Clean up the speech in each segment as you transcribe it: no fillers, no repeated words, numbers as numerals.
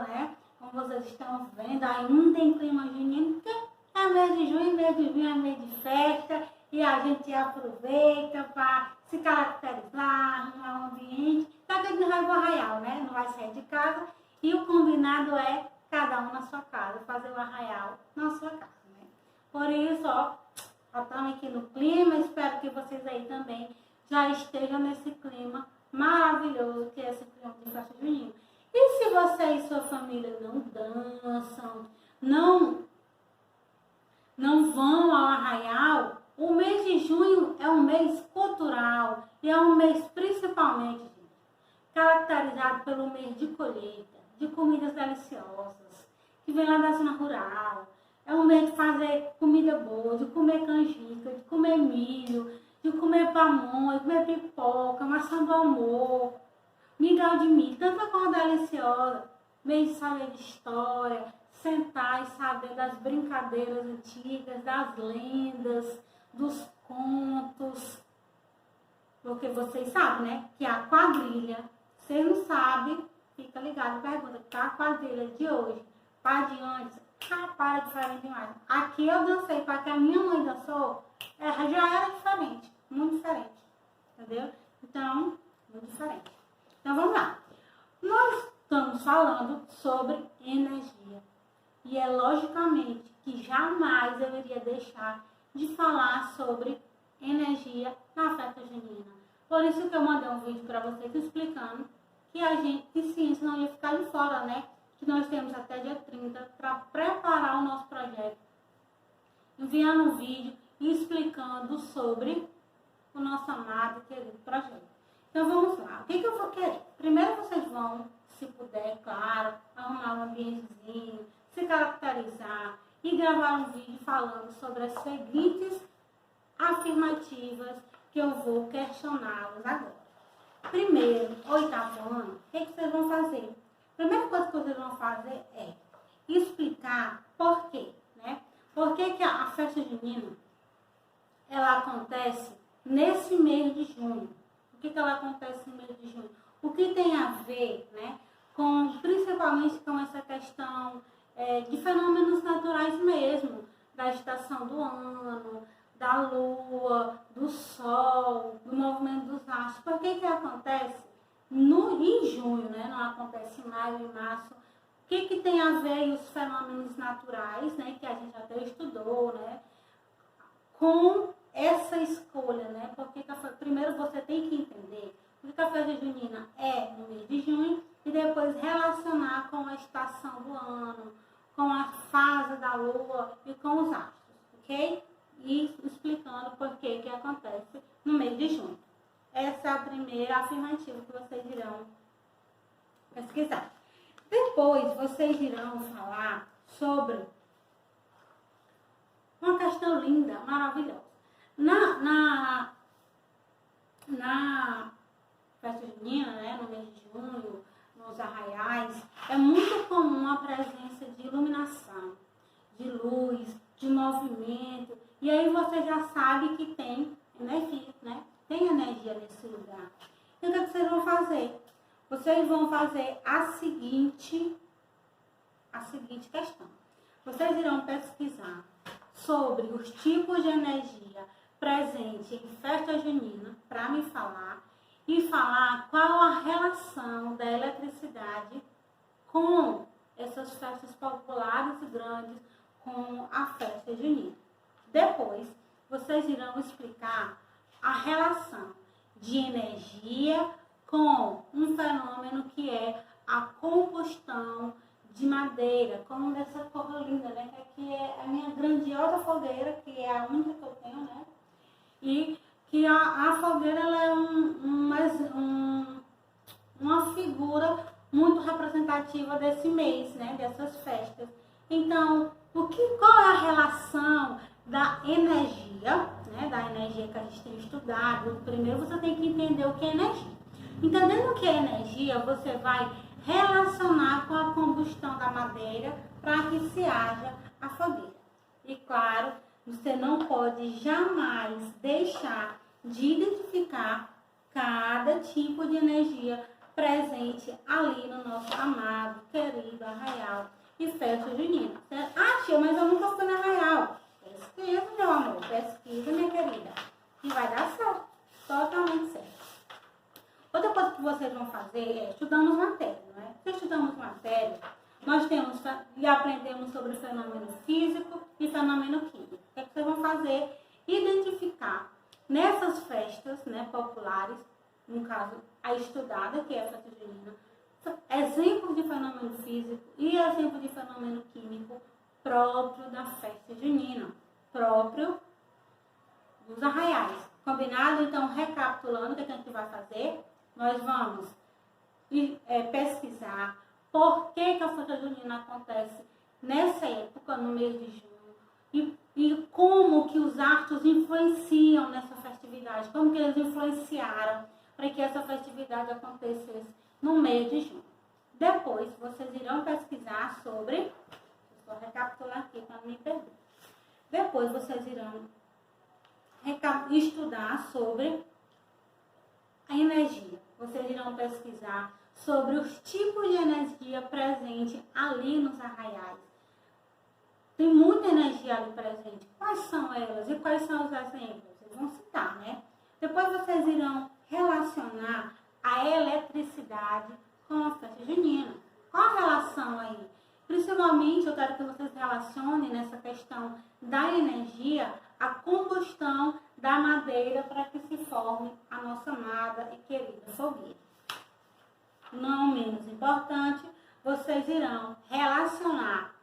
né? Como vocês estão vendo, ainda tem clima junino, porque é mês de junho é mês de festa, e a gente aproveita para se caracterizar, arrumar um ambiente. Só que a gente não vai pro arraial, né? Não vai sair de casa, e o combinado é cada um na sua casa, fazer o arraial na sua casa, né? Por isso, ó, estamos aqui no clima, espero que vocês aí também já estejam nesse clima maravilhoso que é esse clima de festa junina. E se você e sua família não dançam, não vão ao arraial, o mês de junho é um mês cultural e é um mês principalmente, gente, caracterizado pelo mês de colheita, de comidas deliciosas, que vem lá da zona rural. É um mês de fazer comida boa, de comer canjica, de comer milho, de comer pamonha, de comer pipoca, maçã do amor, mingau de milho, tanta coisa deliciosa. Mês de saber de história, sentar e saber das brincadeiras antigas, das lendas, dos contos. Porque vocês sabem, né, que a quadrilha, vocês não sabem, fica ligado, pergunta, que a quadrilha de hoje, para de antes, para diferente demais. Aqui eu dancei, para que a minha mãe dançou, já era diferente, muito diferente, entendeu? Então, muito diferente. Então vamos lá. Nós estamos falando sobre energia. E é logicamente que jamais eu iria deixar de falar sobre energia na festa junina. Por isso que eu mandei um vídeo para vocês explicando que ciência não ia ficar de fora, né? Que nós temos até dia 30 para preparar o nosso projeto. Enviando um vídeo e explicando sobre o nosso amado e querido projeto. Então vamos lá. O que eu vou querer? Primeiro vocês vão, se puder, claro, arrumar um ambientezinho, se caracterizar e gravar um vídeo falando sobre as seguintes afirmativas que eu vou questioná-los agora. Primeiro, oitavo ano, o que vocês vão fazer? A primeira coisa que vocês vão fazer é explicar por quê, né? Por que a festa junina, ela acontece nesse mês de junho. Por que ela acontece no mês de junho? O que tem a ver, né, principalmente com essa questão de fenômenos naturais mesmo, da estação do ano, da lua, do sol, do movimento dos astros. Por que acontece em junho, né? Não acontece em maio e março? O que tem a ver os fenômenos naturais, né, que a gente até estudou, né, com essa escolha, né? Porque primeiro você tem que entender o que a festa junina é no mês de junho e depois relacionar com a estação do ano, com a fase da lua e com os astros, ok? E explicando por que acontece no mês de junho. Essa é a primeira afirmativa que vocês irão pesquisar. Depois vocês irão falar sobre uma questão linda, maravilhosa. Na festa junina, né, no mês de junho, nos arraiais, é muito comum a presença de iluminação, de luz, de movimento. E aí você já sabe que tem energia, né? Tem energia nesse lugar. E o que vocês vão fazer? Vocês vão fazer a seguinte questão. Vocês irão pesquisar sobre os tipos de energia presente em festa junina, para me falar, e falar qual a relação da eletricidade com essas festas populares e grandes, com a festa junina. Depois, vocês irão explicar a relação de energia com um fenômeno que é a combustão de madeira, como dessa cor linda, né? Que aqui é a minha grandiosa fogueira, que é a única que eu tenho, né? E que a fogueira, ela é uma figura muito representativa desse mês, né? Dessas festas. Então, qual é a relação da energia, né? Da energia que a gente tem estudado? Primeiro você tem que entender o que é energia. Entendendo o que é energia, você vai relacionar com a combustão da madeira para que se haja a fogueira. E claro, você não pode jamais deixar de identificar cada tipo de energia presente ali no nosso amado, querido Arraial e festa junina. Ah, tia, mas eu nunca fui no Arraial. Pesquisa, meu amor, pesquisa, minha querida, e vai dar certo, totalmente certo. Outra coisa que vocês vão fazer é estudamos matéria, não é? Se estudamos matéria, nós temos e aprendemos sobre fenômeno físico e fenômeno químico. O que é que vocês vão fazer? Identificar nessas festas, né, populares, no caso a estudada, que é a festa junina, exemplo de fenômeno físico e exemplo de fenômeno químico próprio da festa junina, próprio dos arraiais. Combinado? Então, recapitulando, o que a gente vai fazer? Nós vamos pesquisar por que a festa junina acontece nessa época, no mês de junho, e como que os astros influenciam nessa festividade, como que eles influenciaram para que essa festividade acontecesse no mês de junho. Depois, vocês irão pesquisar sobre, vou recapitular aqui para não me perder. Depois, vocês irão estudar sobre a energia. Vocês irão pesquisar sobre os tipos de energia presente ali nos arraiais. Tem muita energia ali presente. Quais são elas e quais são os exemplos? Vocês vão citar, né? Depois vocês irão relacionar a eletricidade com a festa junina. Qual a relação aí? Principalmente, eu quero que vocês relacionem nessa questão da energia a combustão da madeira para que se forme a nossa amada e querida fogueira. Não menos importante, vocês irão relacionar,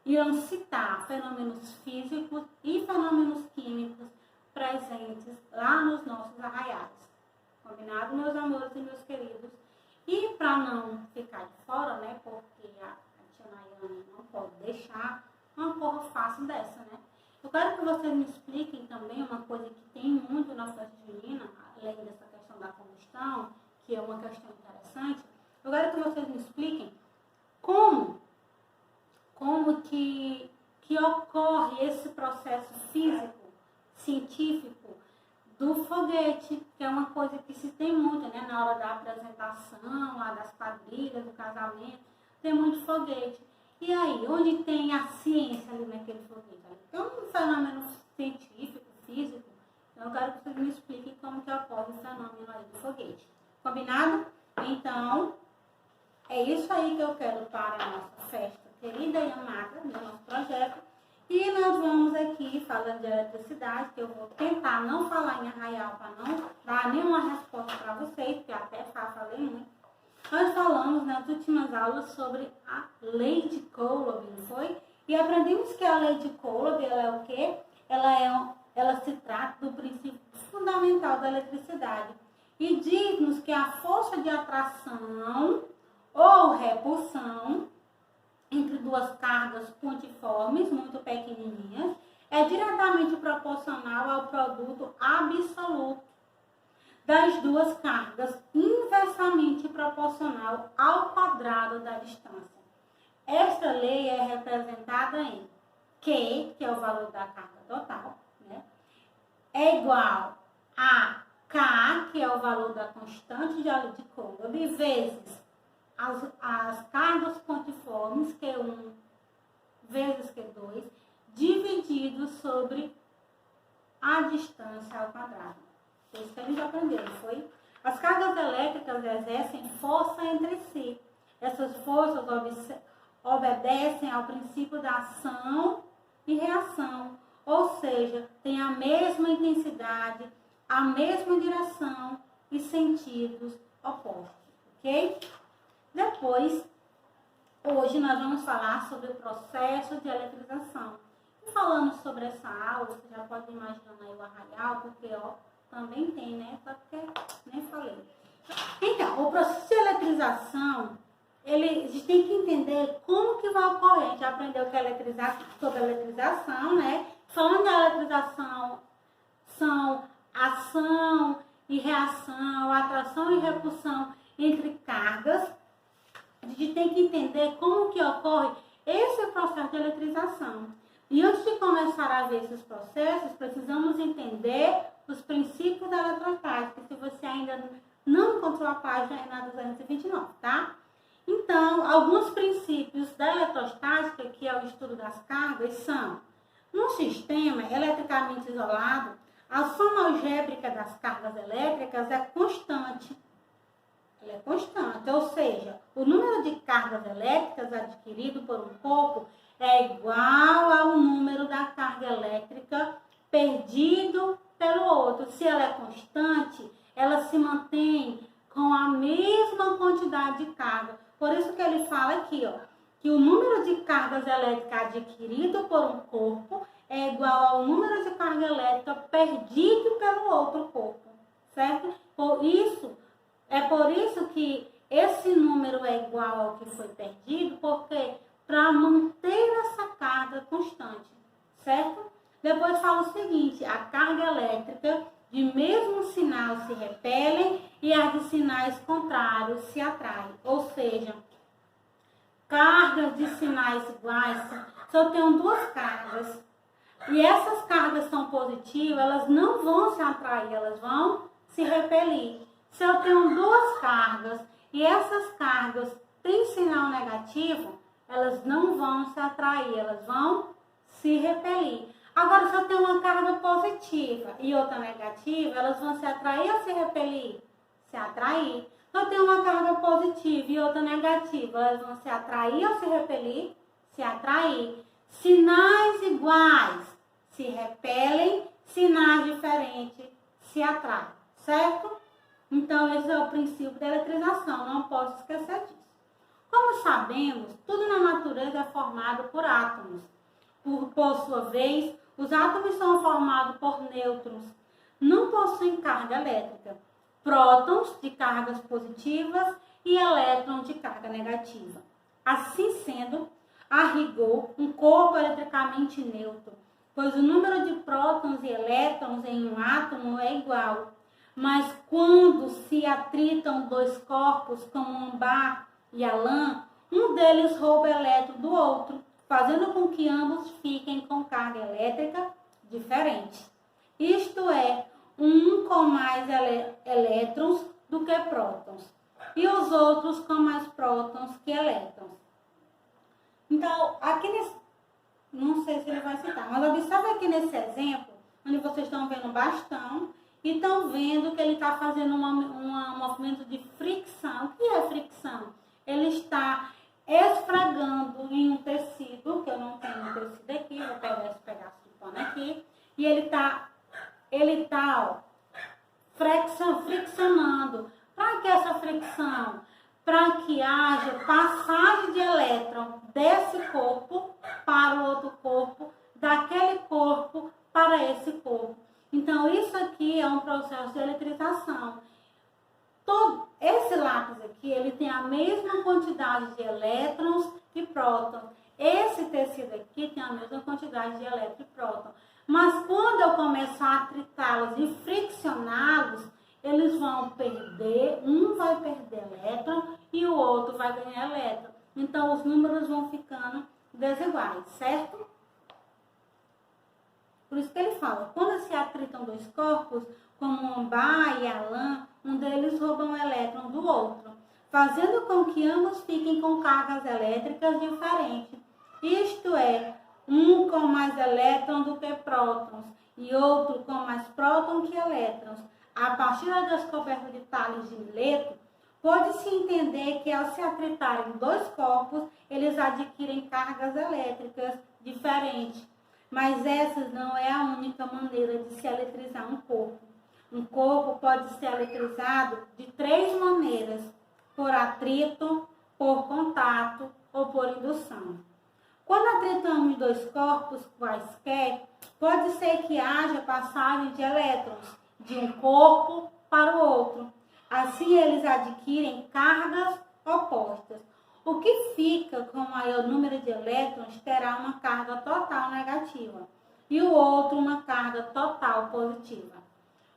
irão citar fenômenos físicos e fenômenos químicos presentes lá nos nossos arraiais. Combinado, meus amores e meus queridos? E para não ficar de fora, né, porque a tia Nayane não pode deixar uma porra fácil dessa, né? Eu quero que vocês me expliquem também uma coisa que tem muito na festa junina, além dessa questão da combustão, que é uma questão interessante. Eu quero que vocês me expliquem como que ocorre esse processo físico, científico, do foguete, que é uma coisa que se tem muito, né, na hora da apresentação, lá das quadrilhas, do casamento, tem muito foguete. E aí, onde tem a ciência ali naquele foguete? Tem um fenômeno científico, físico, então eu quero que vocês me expliquem como que ocorre o fenômeno aí do foguete. Combinado? Então, é isso aí que eu quero para a nossa festa querida e amada, do nosso projeto. E nós vamos aqui falando de eletricidade, que eu vou tentar não falar em arraial para não dar nenhuma resposta para vocês, que até falei muito. Nós falamos nas últimas aulas sobre a lei de Coulomb, não foi? E aprendemos que a lei de Coulomb, ela é o quê? Ela se trata do princípio fundamental da eletricidade. E diz-nos que a força de atração ou repulsão entre duas cargas pontiformes, muito pequenininhas, é diretamente proporcional ao produto absoluto das duas cargas, inversamente proporcional ao quadrado da distância. Esta lei é representada em Q, que é o valor da carga total, né? É igual a K, que é o valor da constante de Coulomb, vezes as cargas pontiformes, Q1 vezes Q2, dividido sobre a distância ao quadrado. Isso que a gente aprendeu, não foi? As cargas elétricas exercem força entre si. Essas forças obedecem ao princípio da ação e reação, ou seja, têm a mesma intensidade, a mesma direção e sentidos opostos, ok? Depois, hoje nós vamos falar sobre o processo de eletrização. E falando sobre essa aula, você já pode imaginar aí o arraial, porque ó, também tem, né? Só que nem falei. Então, o processo de eletrização, a gente tem que entender como que vai ocorrer. A gente aprendeu que sobre a eletrização, né? Falando da eletrização, são ação e reação, atração e repulsão entre cargas. A gente tem que entender como que ocorre esse processo de eletrização. E antes de começar a ver esses processos, precisamos entender os princípios da eletrostática. Se você ainda Não encontrou a página na 229, tá? Então, alguns princípios da eletrostática, que é o estudo das cargas, são: no sistema eletricamente isolado, a soma algébrica das cargas elétricas é constante. Ela é constante, ou seja, o número de cargas elétricas adquirido por um corpo é igual ao número da carga elétrica perdido pelo outro. Se ela é constante, ela se mantém com a mesma quantidade de carga. Por isso que ele fala aqui, ó, que o número de cargas elétricas adquirido por um corpo é igual ao número de carga elétrica perdido pelo outro corpo, certo? Por isso que esse número é igual ao que foi perdido, porque para manter essa carga constante, certo? Depois fala o seguinte: a carga elétrica de mesmo sinal se repelem e as de sinais contrários se atraem. Ou seja, cargas de sinais iguais, se eu tenho duas cargas e essas cargas são positivas, elas não vão se atrair, elas vão se repelir. Se eu tenho duas cargas e essas cargas têm sinal negativo, elas não vão se atrair, elas vão se repelir. Agora, se eu tenho uma carga positiva e outra negativa, elas vão se atrair ou se repelir? Se atrair. Se eu tenho uma carga positiva e outra negativa, elas vão se atrair ou se repelir? Se atrair. Sinais iguais se repelem, sinais diferentes se atraem, certo? Então, esse é o princípio da eletrização, não posso esquecer disso. Como sabemos, tudo na natureza é formado por átomos. Por sua vez, os átomos são formados por nêutrons. Não possuem carga elétrica. Prótons de cargas positivas e elétrons de carga negativa. Assim sendo, a rigor, um corpo é eletricamente neutro, pois o número de prótons e elétrons em um átomo é igual. Mas quando se atritam dois corpos, como o âmbar e a lã, um deles rouba elétron do outro, fazendo com que ambos fiquem com carga elétrica diferente. Isto é, um com mais elétrons do que prótons, e os outros com mais prótons que elétrons. Então, aqui nesse... Não sei se ele vai citar, mas observe aqui nesse exemplo, onde vocês estão vendo um bastão, e estão vendo que ele está fazendo um movimento de fricção. O que é fricção? Ele está esfregando em um tecido, que eu não tenho um tecido aqui, vou pegar esse pedaço de pano aqui, e ele tá friccionando. Para que essa fricção? Para que haja passagem de elétron desse corpo para o outro corpo, daquele corpo para esse corpo. Então, isso aqui é um processo de eletrização. Esse lápis aqui, ele tem a mesma quantidade de elétrons e prótons. Esse tecido aqui tem a mesma quantidade de elétrons e prótons. Mas quando eu começar a tritá-los e friccioná-los, eles vão perder, um vai perder elétron e o outro vai ganhar elétron. Então, os números vão ficando desiguais, certo? Por isso que ele fala, quando se atritam dois corpos, como o âmbar e a lã, um deles rouba um elétron do outro, fazendo com que ambos fiquem com cargas elétricas diferentes. Isto é, um com mais elétrons do que prótons e outro com mais prótons que elétrons. A partir da descoberta de Tales de Mileto, pode-se entender que ao se atritarem dois corpos, eles adquirem cargas elétricas diferentes. Mas essa não é a única maneira de se eletrizar um corpo. Um corpo pode ser eletrizado de três maneiras: por atrito, por contato ou por indução. Quando atritamos dois corpos quaisquer, pode ser que haja passagem de elétrons de um corpo para o outro. Assim, eles adquirem cargas opostas. O que fica com maior número de elétrons terá uma carga total negativa e o outro uma carga total positiva.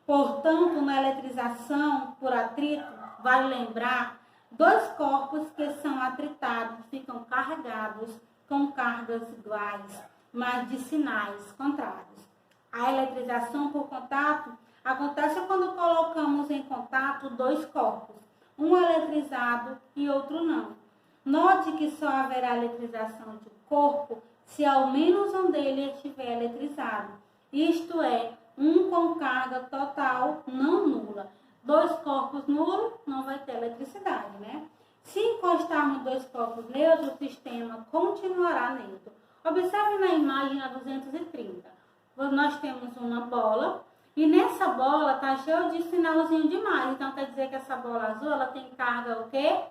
Portanto, na eletrização por atrito, vale lembrar, dois corpos que são atritados ficam carregados com cargas iguais, mas de sinais contrários. A eletrização por contato Acontece quando colocamos em contato dois corpos, um eletrizado e outro não. Note que só haverá eletrização de corpo se ao menos um deles estiver eletrizado. Isto é, um com carga total não nula. Dois corpos nulos não vai ter eletricidade, né? Se encostarmos dois corpos neutros, o sistema continuará neutro. Observe na imagem a 230. Nós temos uma bola e nessa bola está cheio de sinalzinho de mais. Então quer dizer que essa bola azul ela tem carga o quê?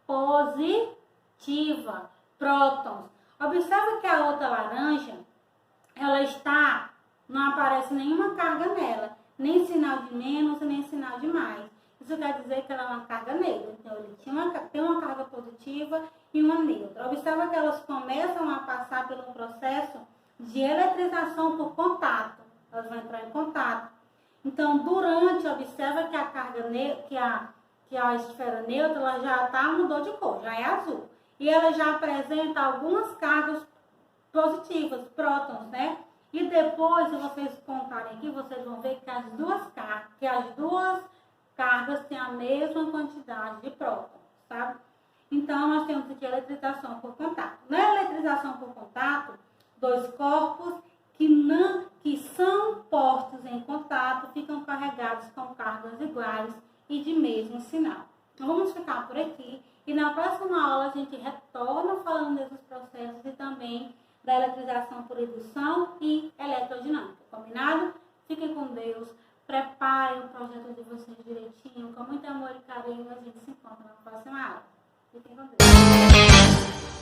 Positiva, prótons. Observe que a outra laranja, não aparece nenhuma carga nela, nem sinal de menos, nem sinal de mais. Isso quer dizer que ela é uma carga neutra. Então, ele tem uma carga positiva e uma neutra. Observa que elas começam a passar pelo processo de eletrização por contato. Elas vão entrar em contato. Então, observa que a carga que a esfera neutra, ela já mudou de cor, já é azul. E ela já apresenta algumas cargas positivas, prótons, né? E depois, se vocês contarem aqui, vocês vão ver que as duas cargas têm a mesma quantidade de prótons, sabe? Então, nós temos aqui a eletrização por contato. Na eletrização por contato, dois corpos que são postos em contato ficam carregados com cargas iguais e de mesmo sinal. Então, vamos ficar por aqui e na próxima aula a gente retorna falando desses processos e também da eletrização por indução e eletrodinâmica. Combinado? Fiquem com Deus. Preparem o projeto de vocês direitinho, com muito amor e carinho. A gente se encontra na próxima aula. Fiquem com Deus.